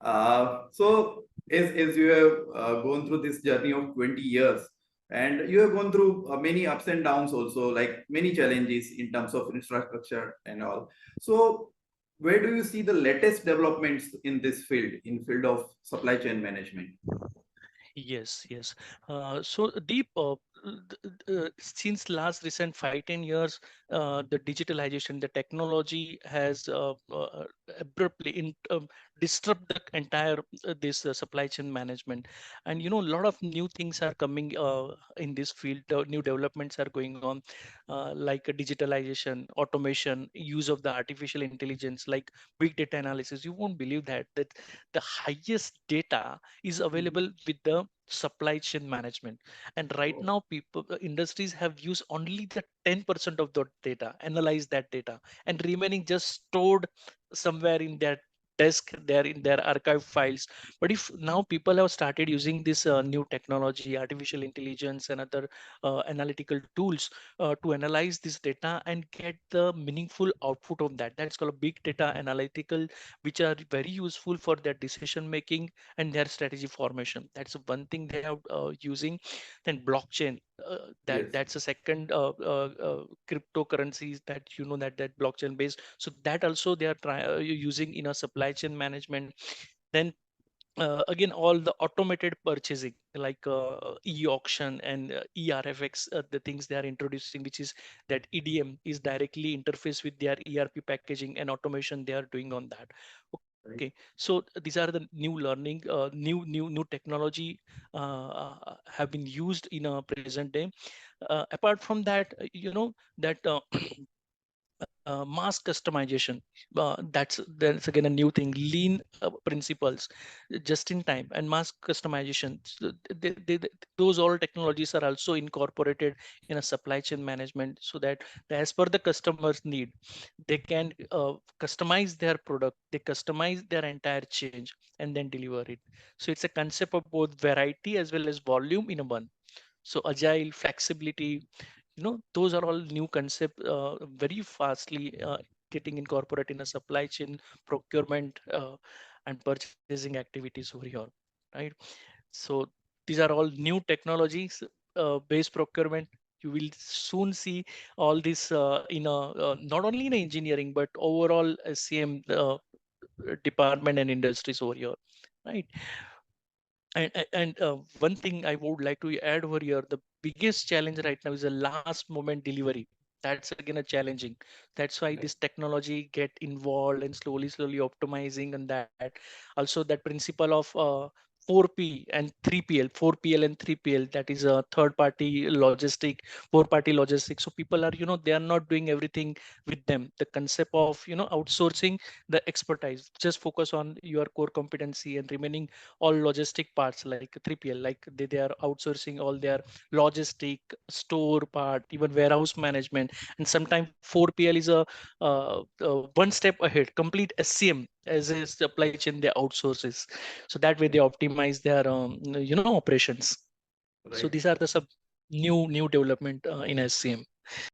So as you have gone through this journey of 20 years, and you have gone through many ups and downs also, like many challenges in terms of infrastructure and all. So where do you see the latest developments in this field, in field of supply chain management? Yes, yes. So Deep, since last recent 5-10 years, the digitalization, the technology has abruptly disrupt the entire this supply chain management, and a lot of new things are coming in this field. New developments are going on, like digitalization, automation, use of the artificial intelligence, like big data analysis. You won't believe that the highest data is available with the supply chain management, and right Oh, now people industries have used only the 10% of the data, analyze that data, and remaining just stored somewhere in their desk, there in their archive files. But if now people have started using this new technology, artificial intelligence and other analytical tools to analyze this data and get the meaningful output of that, that's called a big data analytical, which are very useful for their decision making and their strategy formation. That's one thing they are using. Then blockchain, yes, that's a second cryptocurrencies that that blockchain based. So that also they are using in a supply chain management. Then again, all the automated purchasing like e-auction and ERFX, the things they are introducing, which is that EDM is directly interface with their ERP packaging and automation they are doing on that. Okay, right. so these are the new learning, new technology have been used in a present day. Apart from that, that mass customization, that's again a new thing. Lean principles, just in time and mass customization. So those all technologies are also incorporated in a supply chain management, so that as per the customer's need, they can customize their product, they customize their entire change and then deliver it. So it's a concept of both variety as well as volume in a one. So agile, flexibility, those are all new concept, very fastly getting incorporated in a supply chain, procurement, and purchasing activities over here, right? So these are all new technologies, based procurement. You will soon see all this in a not only in engineering but overall same department and industries over here, right? And one thing I would like to add over here, the biggest challenge right now is the last moment delivery. That's again a challenging. That's why this technology get involved and slowly optimizing on that. Also that principle of 4P and 3PL, 4PL and 3PL, that is a third party logistic, 4 party logistics. So people are, they are not doing everything with them. The concept of, outsourcing the expertise, just focus on your core competency and remaining all logistic parts like 3PL, like they are outsourcing all their logistic, store part, even warehouse management. And sometimes 4PL is a one step ahead, complete SCM as a supply chain they outsources. So that way they optimize their operations. So Right. these are the sub new development in SCM.